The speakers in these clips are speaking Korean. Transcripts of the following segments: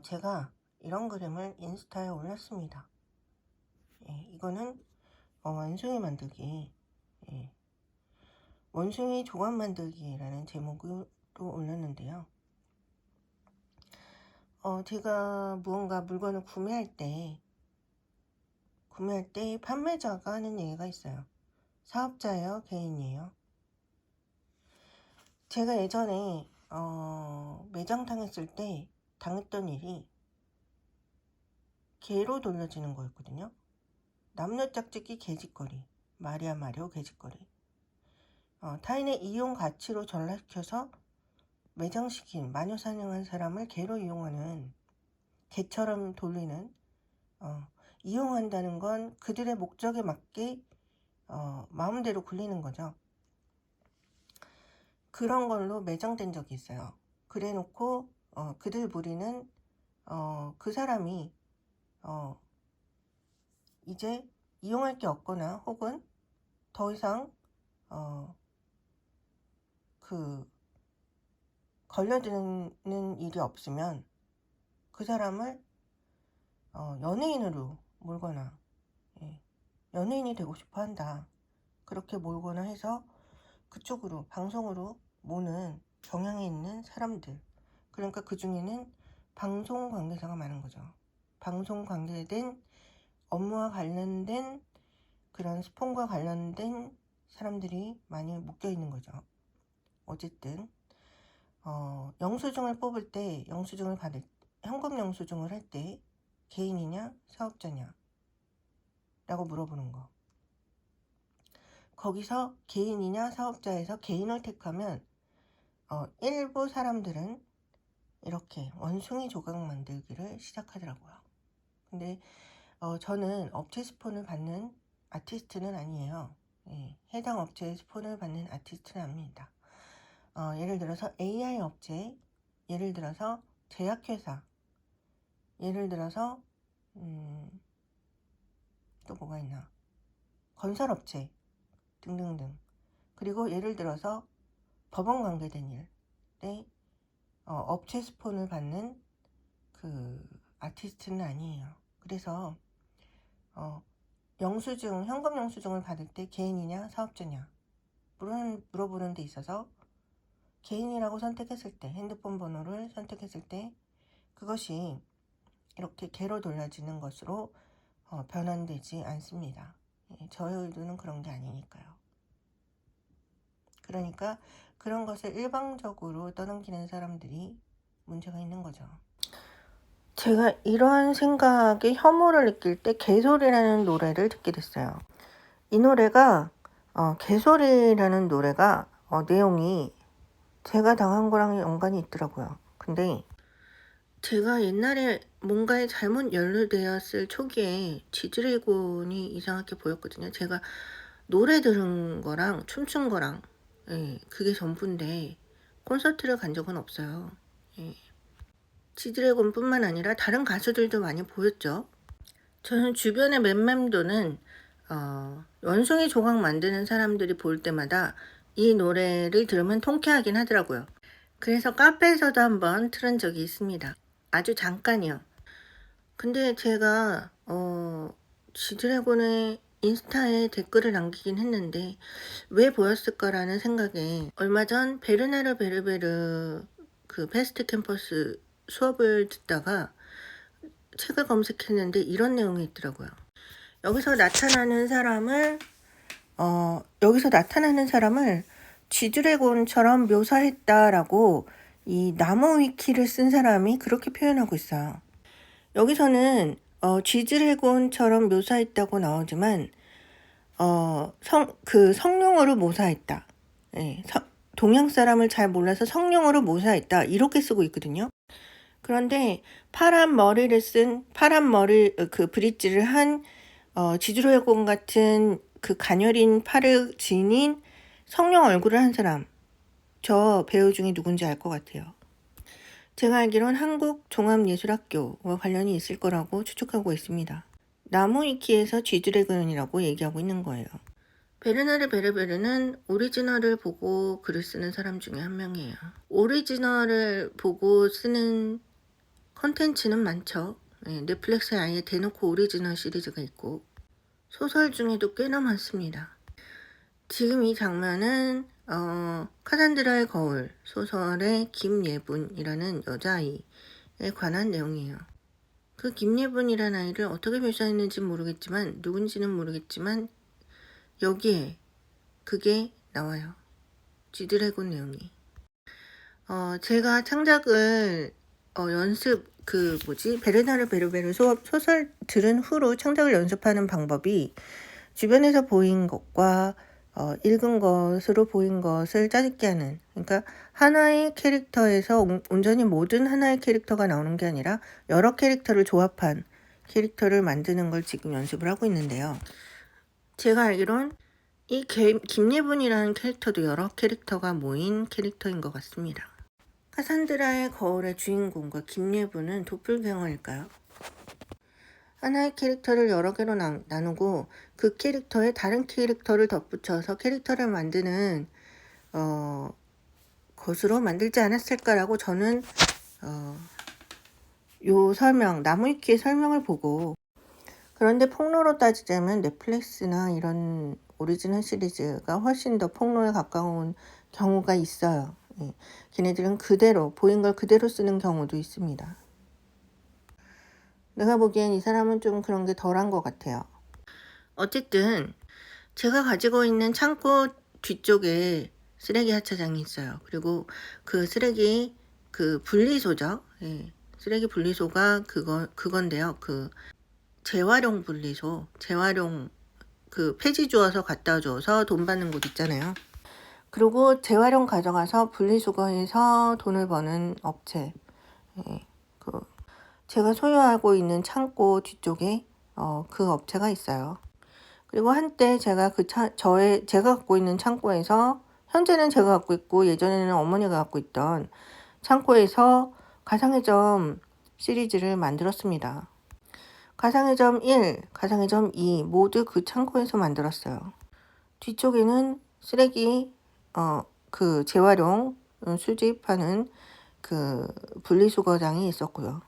제가 이런 그림을 인스타에 올렸습니다. 이거는 원숭이 만들기, 예, 원숭이 조각 만들기라는 제목으로 올렸는데요. 제가 무언가 물건을 구매할 때 판매자가 하는 얘기가 있어요. 사업자예요, 개인이에요? 제가 예전에 매장 당했을 때 당했던 일이 개로 돌려지는 거였거든요. 남녀 짝짓기 개짓거리, 마리아 마리오 개짓거리. 타인의 이용 가치로 전락시켜서 매장시킨 마녀 사냥한 사람을 개로 이용하는, 개처럼 돌리는, 이용한다는 건 그들의 목적에 맞게 마음대로 굴리는 거죠. 그런 걸로 매장된 적이 있어요. 그래 놓고 그들 부리는 그 사람이 이제 이용할 게 없거나 혹은 더 이상 걸려드는 일이 없으면 그 사람을 연예인으로 몰거나, 연예인이 되고 싶어 한다, 그렇게 몰거나 해서 그쪽으로, 방송으로 모는 경향이 있는 사람들, 그러니까 그 중에는 방송 관계자가 많은 거죠. 방송 관계된 업무와 관련된 그런 스폰과 관련된 사람들이 많이 묶여 있는 거죠. 어쨌든 영수증을 뽑을 때, 현금 영수증을 할 때 개인이냐 사업자냐 라고 물어보는 거. 거기서 개인이냐 사업자에서 개인을 택하면 일부 사람들은 이렇게 원숭이 조각 만들기를 시작하더라고요. 근데 저는 업체 스폰을 받는 아티스트는 아니에요. 해당 업체의 스폰을 받는 아티스트는 아닙니다. 예를 들어서 AI 업체, 예를 들어서 제약회사, 예를 들어서 또 뭐가 있나, 건설업체 등등등. 그리고 예를 들어서 법원 관계된 일에 업체 스폰을 받는 그 아티스트는 아니에요. 그래서 현금 영수증을 받을 때 개인이냐 사업자냐 물어보는 데 있어서 개인이라고 선택했을 때, 핸드폰 번호를 선택했을 때 그것이 이렇게 개로 돌려지는 것으로 변환되지 않습니다. 저의 의도는 그런 게 아니니까요. 그러니까 그런 것을 일방적으로 떠넘기는 사람들이 문제가 있는 거죠. 제가 이러한 생각에 혐오를 느낄 때 개소리라는 노래를 듣게 됐어요. 이 노래가 개소리라는 노래가 내용이 제가 당한 거랑 연관이 있더라고요. 근데 제가 옛날에 뭔가에 잘못 연루되었을 초기에 지드래곤이 이상하게 보였거든요. 제가 노래 들은 거랑 춤춘 거랑 그게 전부인데 콘서트를 간 적은 없어요. 지드래곤 뿐만 아니라 다른 가수들도 많이 보였죠. 저는 주변의 맴맴도는 원숭이 조각 만드는 사람들이 볼 때마다 이 노래를 들으면 통쾌하긴 하더라고요. 그래서 카페에서도 한번 틀은 적이 있습니다. 아주 잠깐이요. 근데 제가 지드래곤의 인스타에 댓글을 남기긴 했는데 왜 보였을까라는 생각에 얼마 전 베르나르 베르베르 그 패스트 캠퍼스 수업을 듣다가 책을 검색했는데 이런 내용이 있더라고요. 여기서 나타나는 사람을 지드래곤처럼 묘사했다라고 이 나무 위키를 쓴 사람이 그렇게 표현하고 있어요. 여기서는 지드래곤처럼 묘사했다고 나오지만 성룡으로 묘사했다. 동양 사람을 잘 몰라서 성룡으로 묘사했다 이렇게 쓰고 있거든요. 그런데 파란 그 브릿지를 한 지드래곤 같은 그 가녀린 팔을 지닌 성룡 얼굴을 한 사람, 저 배우 중에 누군지 알 것 같아요. 제가 알기로는 한국종합예술학교와 관련이 있을 거라고 추측하고 있습니다. 나무위키에서 지드래곤이라고 얘기하고 있는 거예요. 베르나르 베르베르는 오리지널을 보고 글을 쓰는 사람 중에 한 명이에요. 오리지널을 보고 쓰는 컨텐츠는 많죠. 예, 넷플릭스에 아예 대놓고 오리지널 시리즈가 있고 소설 중에도 꽤나 많습니다. 지금 이 장면은 카산드라의 거울 소설의 김예분이라는 여자아이에 관한 내용이에요. 그 김예분이라는 아이를 어떻게 묘사했는지 모르겠지만 누군지는 모르겠지만 여기에 그게 나와요. 쥐드래곤 내용이. 제가 창작을 연습 베르나르 베르베르 소설 들은 후로 창작을 연습하는 방법이 주변에서 보인 것과 읽은 것으로 보인 것을 짜집기 하는, 그러니까 하나의 캐릭터에서 온전히 모든 하나의 캐릭터가 나오는 게 아니라 여러 캐릭터를 조합한 캐릭터를 만드는 걸 지금 연습을 하고 있는데요. 제가 알기론 이 김예분이라는 캐릭터도 여러 캐릭터가 모인 캐릭터인 것 같습니다. 카산드라의 거울의 주인공과 김예분은 도플갱어일까요? 하나의 캐릭터를 여러 개로 나누고 그 캐릭터에 다른 캐릭터를 덧붙여서 캐릭터를 만드는 것으로 만들지 않았을까라고 저는 요 나무위키의 설명을 보고, 그런데 폭로로 따지자면 넷플릭스나 이런 오리지널 시리즈가 훨씬 더 폭로에 가까운 경우가 있어요. 예. 걔네들은 그대로 보인 걸 그대로 쓰는 경우도 있습니다. 내가 보기엔 이 사람은 좀 그런 게 덜한 것 같아요. 어쨌든 제가 가지고 있는 창고 뒤쪽에 쓰레기 하차장이 있어요. 그리고 그 쓰레기 분리소죠. 예. 쓰레기 분리소가 그건데요. 재활용 분리소, 재활용 폐지 주워서 갖다 줘서 돈 받는 곳 있잖아요. 그리고 재활용 가져가서 분리수거해서 돈을 버는 업체. 예, 제가 소유하고 있는 창고 뒤쪽에 그 업체가 있어요. 그리고 한때 제가 제가 갖고 있는 창고에서, 현재는 제가 갖고 있고 예전에는 어머니가 갖고 있던 창고에서 가상의 점 시리즈를 만들었습니다. 가상의 점 1, 가상의 점 2 모두 그 창고에서 만들었어요. 뒤쪽에는 쓰레기 재활용 수집하는 분리수거장이 있었고요.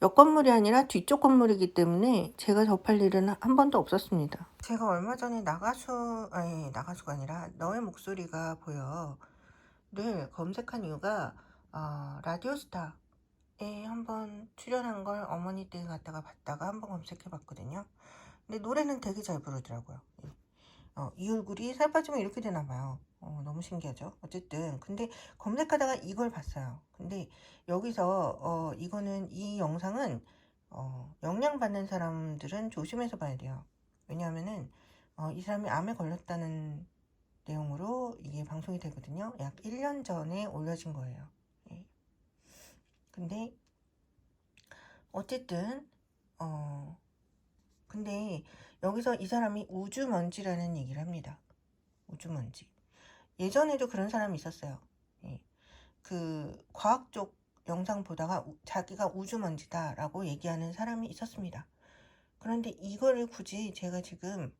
옆 건물이 아니라 뒤쪽 건물이기 때문에 제가 접할 일은 한 번도 없었습니다. 제가 얼마 전에 나가수가 아니라 너의 목소리가 보여를 검색한 이유가 라디오스타 한번 출연한 걸 어머니 댁에 갔다가 봤다가 한번 검색해봤거든요. 근데 노래는 되게 잘 부르더라고요. 이 얼굴이 살 빠지면 이렇게 되나봐요. 너무 신기하죠. 어쨌든 근데 검색하다가 이걸 봤어요. 근데 여기서 이 영상은 영향받는 사람들은 조심해서 봐야 돼요. 왜냐하면은 이 사람이 암에 걸렸다는 내용으로 이게 방송이 되거든요. 약 1년 전에 올려진 거예요. 예. 근데 어쨌든 근데 여기서 이 사람이 우주먼지라는 얘기를 합니다. 우주먼지. 예전에도 그런 사람이 있었어요. 예. 과학 쪽 영상 보다가 자기가 우주먼지다라고 얘기하는 사람이 있었습니다. 그런데 이거를 굳이 제가 지금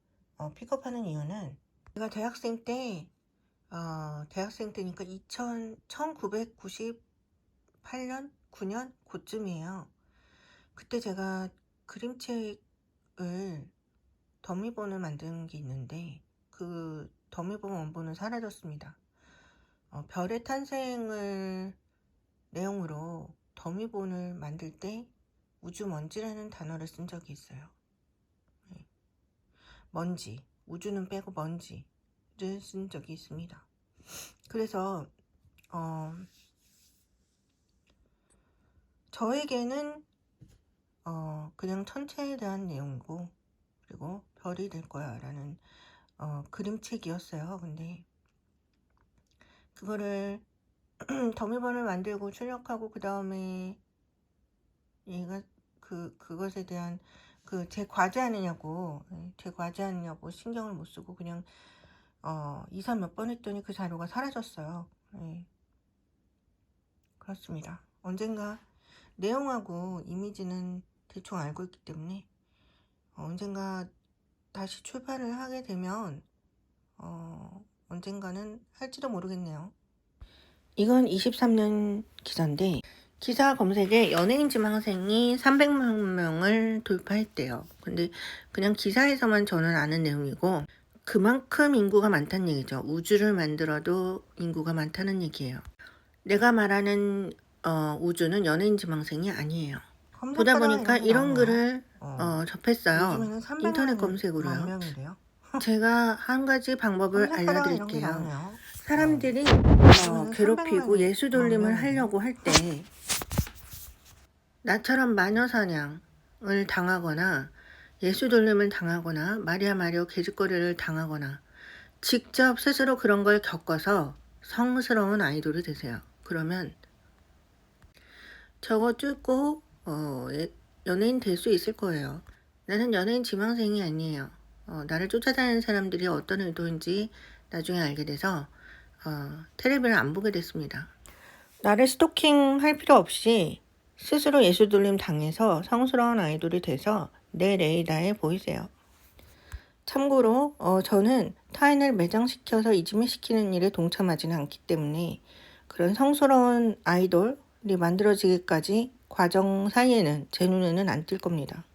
픽업하는 이유는, 제가 대학생 때니까 1998년, 9년 그쯤이에요. 그때 제가 그림책을 더미본을 만든 게 있는데 그 더미본 원본은 사라졌습니다. 별의 탄생을 내용으로 더미본을 만들 때 우주먼지라는 단어를 쓴 적이 있어요. 네. 먼지, 우주는 빼고 먼지를 쓴 적이 있습니다. 그래서 저에게는 그냥 천체에 대한 내용이고, 그리고 별이 될 거야 라는 그림책이었어요. 근데 그거를 더미본을 만들고 출력하고 그 다음에 얘가 그것에 대한 제 과제 아니냐고 신경을 못 쓰고 그냥 이사 몇 번 했더니 그 자료가 사라졌어요. 네. 그렇습니다. 언젠가 내용하고 이미지는 대충 알고 있기 때문에 언젠가 다시 출판을 하게 되면 언젠가는 할지도 모르겠네요. 이건 23년 기사인데 기사 검색에 연예인 지망생이 300만 명을 돌파했대요. 근데 그냥 기사에서만 저는 아는 내용이고 그만큼 인구가 많다는 얘기죠. 우주를 만들어도 인구가 많다는 얘기예요. 내가 말하는 우주는 연예인 지망생이 아니에요. 보다 보니까 이런 글을 접했어요. 인터넷 검색으로요. 제가 한 가지 방법을 알려드릴게요. 사람들이 괴롭히고 예수돌림을 하려고 할 때 나처럼 마녀사냥을 당하거나 예수돌림을 당하거나 마리아 마리오 개짓거리를 당하거나 직접 스스로 그런 걸 겪어서 성스러운 아이돌이 되세요. 그러면 저거 뚫고 연예인 될 수 있을 거예요. 나는 연예인 지망생이 아니에요. 나를 쫓아다니는 사람들이 어떤 의도인지 나중에 알게 돼서 텔레비를 안 보게 됐습니다. 나를 스토킹 할 필요 없이 스스로 예수돌림 당해서 성스러운 아이돌이 돼서 내 레이더에 보이세요. 참고로 저는 타인을 매장시켜서 이지매시키는 일에 동참하지는 않기 때문에 그런 성스러운 아이돌이 만들어지기까지 과정 사이에는 제 눈에는 안 띌 겁니다.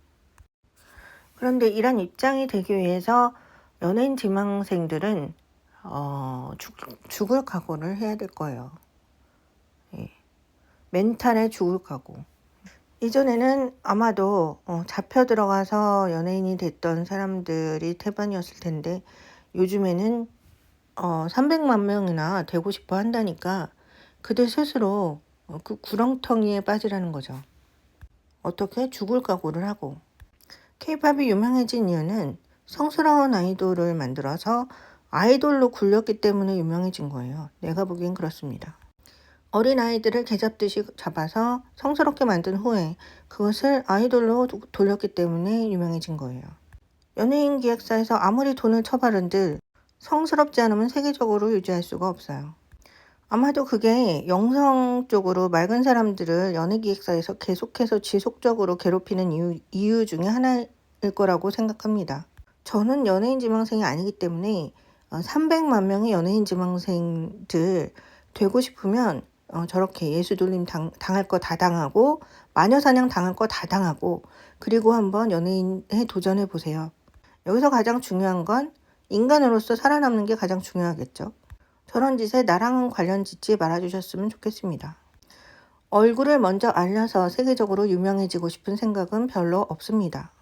그런데 이런 입장이 되기 위해서 연예인 지망생들은 죽을 각오를 해야 될 거예요. 예. 멘탈에 죽을 각오. 이전에는 아마도 잡혀 들어가서 연예인이 됐던 사람들이 태반이었을 텐데 요즘에는 300만 명이나 되고 싶어 한다니까 그들 스스로 그 구렁텅이에 빠지라는 거죠. 어떻게? 죽을 각오를 하고. K-팝이 유명해진 이유는 성스러운 아이돌을 만들어서 아이돌로 굴렸기 때문에 유명해진 거예요. 내가 보기엔 그렇습니다. 어린 아이들을 개잡듯이 잡아서 성스럽게 만든 후에 그것을 아이돌로 돌렸기 때문에 유명해진 거예요. 연예인 기획사에서 아무리 돈을 쳐바른들 성스럽지 않으면 세계적으로 유지할 수가 없어요. 아마도 그게 영성 쪽으로 맑은 사람들을 연예기획사에서 계속해서 지속적으로 괴롭히는 이유 중에 하나일 거라고 생각합니다. 저는 연예인 지망생이 아니기 때문에 300만 명의 연예인 지망생들 되고 싶으면 저렇게 예수돌림 당할 거 다 당하고 마녀사냥 당할 거 다 당하고 그리고 한번 연예인에 도전해 보세요. 여기서 가장 중요한 건 인간으로서 살아남는 게 가장 중요하겠죠. 저런 짓에 나랑은 관련 짓지 말아주셨으면 좋겠습니다. 얼굴을 먼저 알려서 세계적으로 유명해지고 싶은 생각은 별로 없습니다.